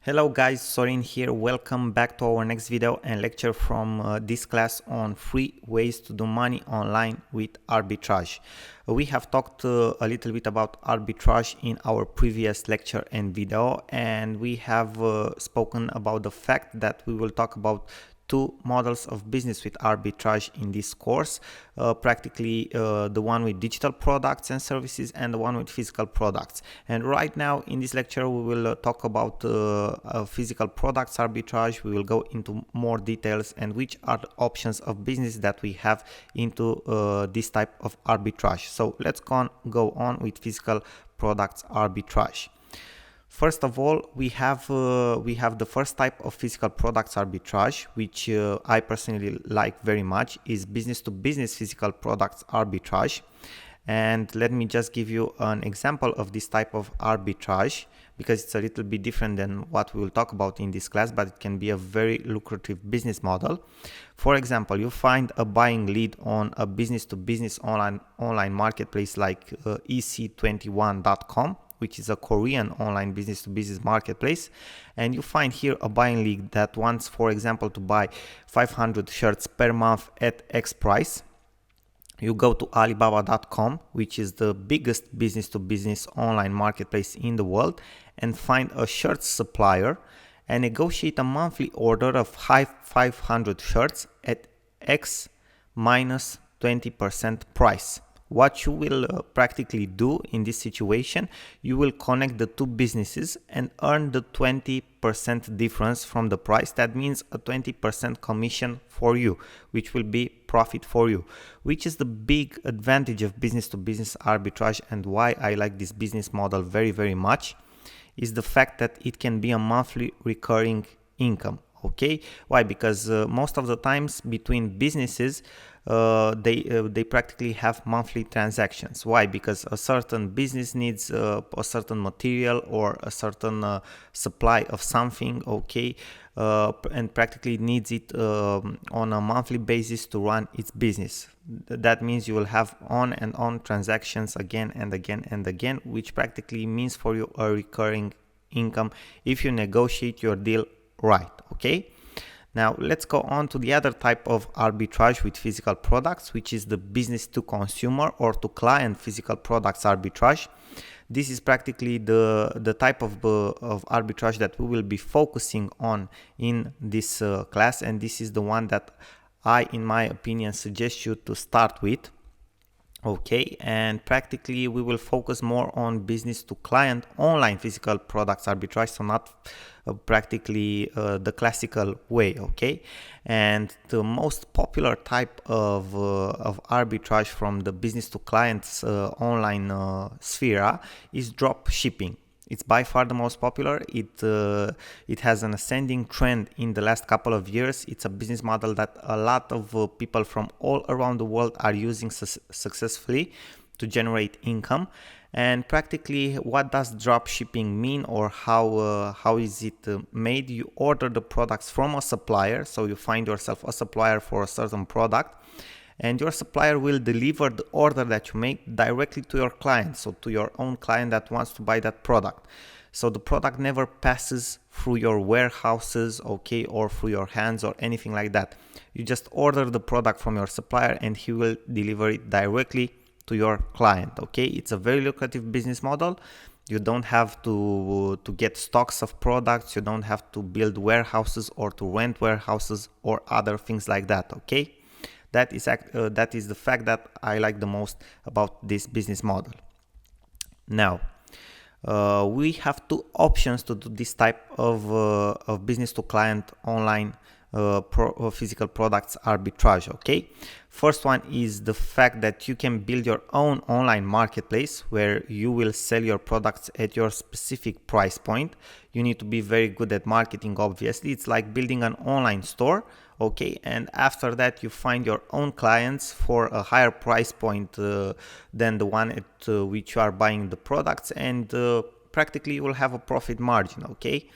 Hello guys, Sorin here. Welcome back to our next video and lecture from this class on free ways to do money online with arbitrage. We have talked a little bit about arbitrage in our previous lecture and video, and we have spoken about the fact that we will talk about two models of business with arbitrage in this course, practically the one with digital products and services and the one with physical products. And right now in this lecture we will talk about physical products arbitrage. We will go into more details and which are the options of business that we have into this type of arbitrage. So let's go on with physical products arbitrage. First of all, we have the first type of physical products arbitrage, which I personally like very much, is business to business physical products arbitrage. And let me just give you an example of this type of arbitrage, because it's a little bit different than what we will talk about in this class, but it can be a very lucrative business model. For example, you find a buying lead on a business to business online marketplace like ec21.com, which is a Korean online business to business marketplace, and you find here a buying lead that wants, for example, to buy 500 shirts per month at X price. You go to Alibaba.com, which is the biggest business to business online marketplace in the world, and find a shirt supplier and negotiate a monthly order of 500 shirts at X minus 20% price. What you will practically do in this situation, you will connect the two businesses and earn the 20% difference from the price. That means a 20% commission for you, which will be profit for you, which is the big advantage of business to business arbitrage, and why I like this business model very, very much is the fact that it can be a monthly recurring income. Okay, why? Because most of the times between businesses they practically have monthly transactions. Why? Because a certain business needs a certain material or a certain supply of something, okay, and practically needs it on a monthly basis to run its business. That means you will have on and on transactions again and again and again, which practically means for you a recurring income if you negotiate your deal right. Okay, now let's go on to the other type of arbitrage with physical products, which is the business to consumer or to client physical products arbitrage. This is practically the type of arbitrage that we will be focusing on in this class, and this is the one that I, in my opinion, suggest you to start with. Okay, and practically we will focus more on business to client online physical products arbitrage, so not practically the classical way. Okay, and the most popular type of arbitrage from the business to clients online sphere is drop shipping. It's by far the most popular. It has an ascending trend in the last couple of years. It's a business model that a lot of people from all around the world are using successfully to generate income. And practically, what does drop shipping mean, or how is it made? You order the products from a supplier, so you find yourself a supplier for a certain product, and your supplier will deliver the order that you make directly to your client, so to your own client that wants to buy that product. So the product never passes through your warehouses, okay, or through your hands or anything like that. You just order the product from your supplier and he will deliver it directly to your client. Okay, it's a very lucrative business model. You don't have to get stocks of products. You don't have to build warehouses or to rent warehouses or other things like that. Okay, that is the fact that I like the most about this business model. Now, we have two options to do this type of business to client online physical products arbitrage. Okay, first one is the fact that you can build your own online marketplace where you will sell your products at your specific price point. You need to be very good at marketing, obviously. It's like building an online store. Okay, and after that you find your own clients for a higher price point than the one at which you are buying the products, and practically you will have a profit margin. Okay,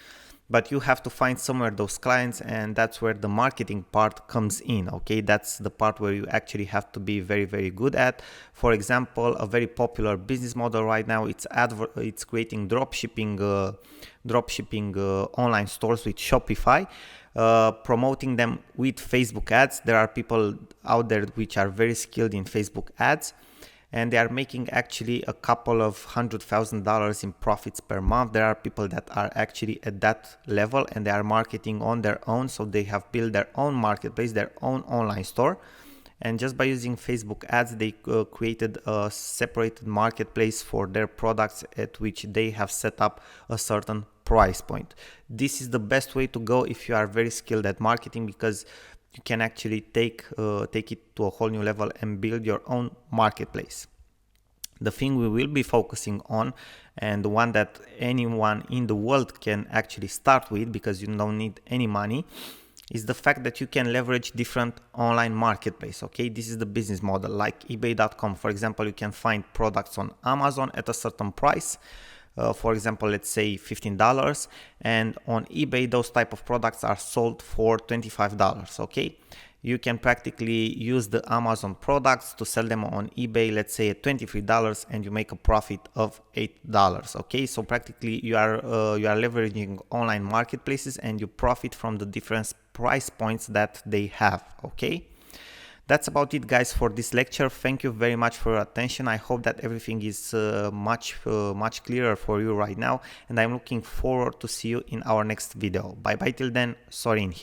but you have to find somewhere those clients, and that's where the marketing part comes in. Okay, that's the part where you actually have to be very, very good at. For example, a very popular business model right now, it's creating dropshipping online stores with Shopify, promoting them with Facebook ads. There are people out there which are very skilled in Facebook ads, and they are making actually a couple of $100,000 in profits per month. There are people that are actually at that level, and they are marketing on their own. So they have built their own marketplace, their own online store. And just by using Facebook ads, they created a separated marketplace for their products at which they have set up a certain price point. This is the best way to go if you are very skilled at marketing, because you can actually take it to a whole new level and build your own marketplace. The thing we will be focusing on, and the one that anyone in the world can actually start with because you don't need any money, is the fact that you can leverage different online marketplace. Okay, this is the business model. Like ebay.com, for example, you can find products on Amazon at a certain price. For example, let's say $15, and on eBay those type of products are sold for $25. Okay, you can practically use the Amazon products to sell them on eBay, let's say at $23, and you make a profit of $8. Okay, so practically you are leveraging online marketplaces, and you profit from the different price points that they have. Okay, that's about it, guys, for this lecture. Thank you very much for your attention. I hope that everything is much clearer for you right now, and I'm looking forward to see you in our next video. Bye bye till then. Sorin here.